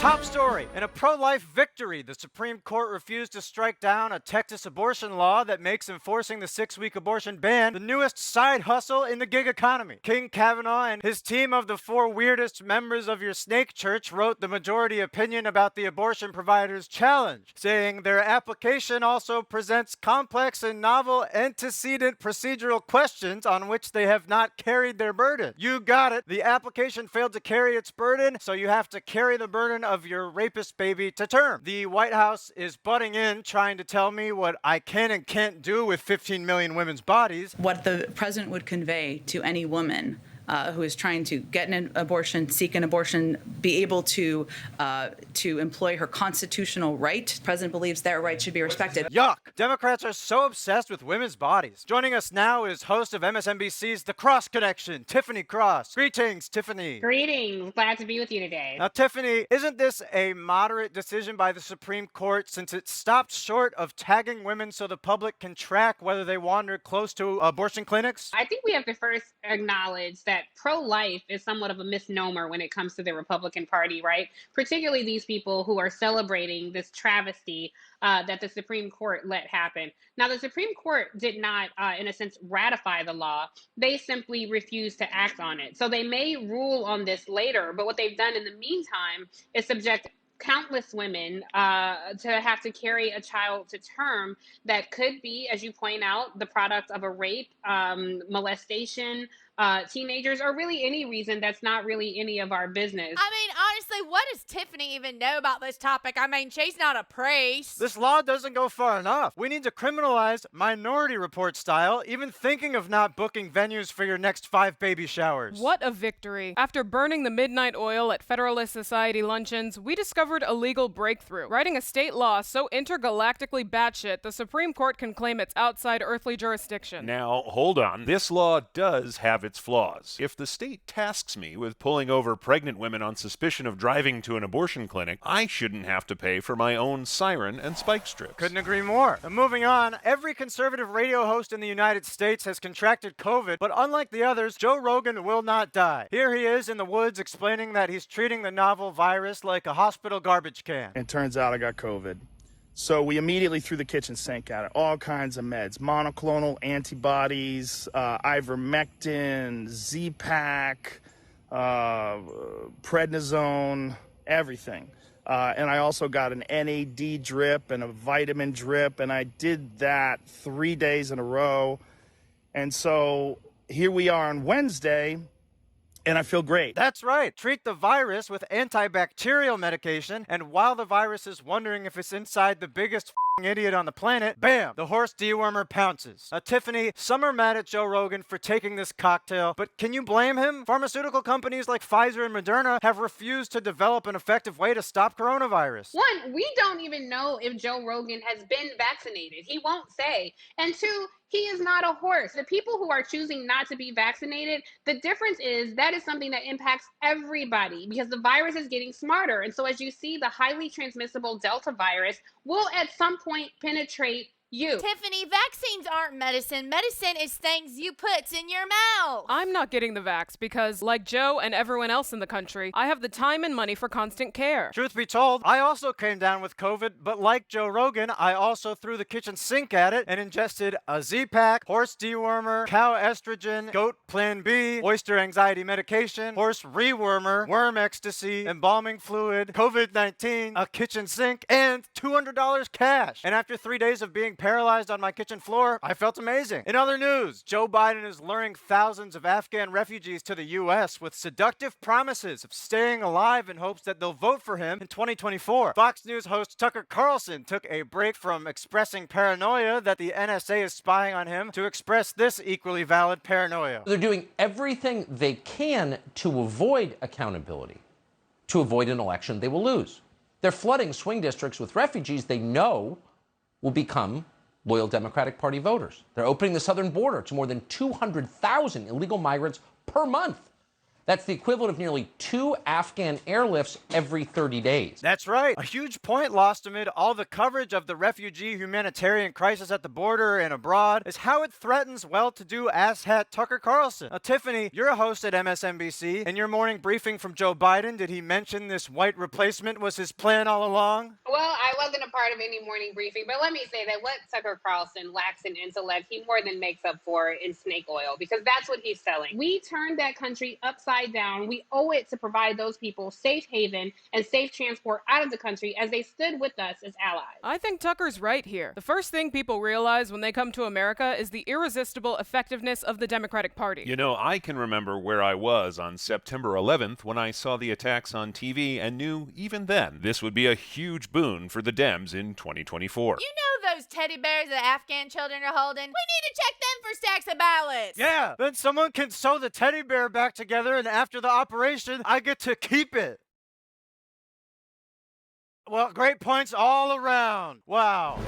Top story. In a pro-life victory, the Supreme Court refused to strike down a Texas abortion law that makes enforcing the 6-week abortion ban the newest side hustle in the gig economy. King Kavanaugh and his team of the 4 weirdest members of your snake church wrote the majority opinion about the abortion providers' challenge, saying their application also presents complex and novel antecedent procedural questions on which they have not carried their burden. You got it. The application failed to carry its burden, so you have to carry the burden of your rapist baby to term. The White House is butting in, trying to tell me what I can and can't do with 15 million women's bodies. What the president would convey to any woman who is trying to get an abortion, seek an abortion, be able to employ her constitutional right. The president believes their right should be respected. Yuck! Democrats are so obsessed with women's bodies. Joining us now is host of MSNBC's The Cross Connection, Tiffany Cross. Greetings, Tiffany. Greetings. Glad to be with you today. Now, Tiffany, isn't this a moderate decision by the Supreme Court since it stopped short of tagging women so the public can track whether they wander close to abortion clinics? I think we have to first acknowledge that pro-life is somewhat of a misnomer when it comes to the Republican Party, right? Particularly these people who are celebrating this travesty that the Supreme Court let happen. Now, the Supreme Court did not, in a sense, ratify the law. They simply refused to act on it. So they may rule on this later, but what they've done in the meantime is subject countless women to have to carry a child to term that could be, as you point out, the product of a rape, molestation, teenagers, or really any reason that's not really any of our business. I mean, honestly, what does Tiffany even know about this topic? I mean, she's not a priest. This law doesn't go far enough. We need to criminalize Minority Report style, even thinking of not booking venues for your next 5 baby showers. What a victory. After burning the midnight oil at Federalist Society luncheons, we discovered a legal breakthrough. Writing a state law so intergalactically batshit, the Supreme Court can claim it's outside earthly jurisdiction. Now, hold on. This law does have its flaws. If the state tasks me with pulling over pregnant women on suspicion of driving to an abortion clinic, I shouldn't have to pay for my own siren and spike strips. Couldn't agree more. Now, moving on, every conservative radio host in the United States has contracted COVID, but unlike the others, Joe Rogan will not die. Here he is in the woods explaining that he's treating the novel virus like a hospital garbage can. And turns out I got COVID. So we immediately threw the kitchen sink at it. All kinds of meds, monoclonal antibodies, ivermectin, Z-Pak, prednisone, everything. And I also got an NAD drip and a vitamin drip, and I did that 3 days in a row. And so here we are on Wednesday, and I feel great. That's right. Treat the virus with antibacterial medication, and while the virus is wondering if it's inside the biggest idiot on the planet, bam, the horse dewormer pounces. Now, Tiffany, some are mad at Joe Rogan for taking this cocktail, but can you blame him? Pharmaceutical companies like Pfizer and Moderna have refused to develop an effective way to stop coronavirus. One, we don't even know if Joe Rogan has been vaccinated. He won't say. And two, he is not a horse. The people who are choosing not to be vaccinated, the difference is that is something that impacts everybody because the virus is getting smarter. And so as you see, the highly transmissible Delta virus will at some point penetrate you. Tiffany, vaccines aren't medicine. Medicine is things you put in your mouth. I'm not getting the vax because, like Joe and everyone else in the country, I have the time and money for constant care. Truth be told, I also came down with COVID, but like Joe Rogan, I also threw the kitchen sink at it and ingested a Z-Pak, horse dewormer, cow estrogen, goat Plan B, oyster anxiety medication, horse rewormer, worm ecstasy, embalming fluid, COVID-19, a kitchen sink, and $200 cash. And after 3 days of being paralyzed on my kitchen floor, I felt amazing. In other news, Joe Biden is luring thousands of Afghan refugees to the U.S. with seductive promises of staying alive in hopes that they'll vote for him in 2024. Fox News host Tucker Carlson took a break from expressing paranoia that the NSA is spying on him to express this equally valid paranoia. They're doing everything they can to avoid accountability, to avoid an election they will lose. They're flooding swing districts with refugees they know will become loyal Democratic Party voters. They're opening the southern border to more than 200,000 illegal migrants per month. That's the equivalent of nearly 2 Afghan airlifts every 30 days. That's right. A huge point lost amid all the coverage of the refugee humanitarian crisis at the border and abroad is how it threatens well-to-do asshat Tucker Carlson. Now, Tiffany, you're a host at MSNBC. In your morning briefing from Joe Biden, did he mention this white replacement was his plan all along? Well, I wasn't a part of any morning briefing, but let me say that what Tucker Carlson lacks in intellect, he more than makes up for in snake oil, because that's what he's selling. We turned that country upside down. We owe it to provide those people safe haven and safe transport out of the country as they stood with us as allies. I think Tucker's right here. The first thing people realize when they come to America is the irresistible effectiveness of the Democratic Party. You know, I can remember where I was on September 11th when I saw the attacks on TV and knew even then this would be a huge boon for the Dems in 2024. You know those teddy bears that Afghan children are holding? We need to check them for stacks of ballots. Yeah, then someone can sew the teddy bear back together and after the operation, I get to keep it. Well, great points all around. Wow.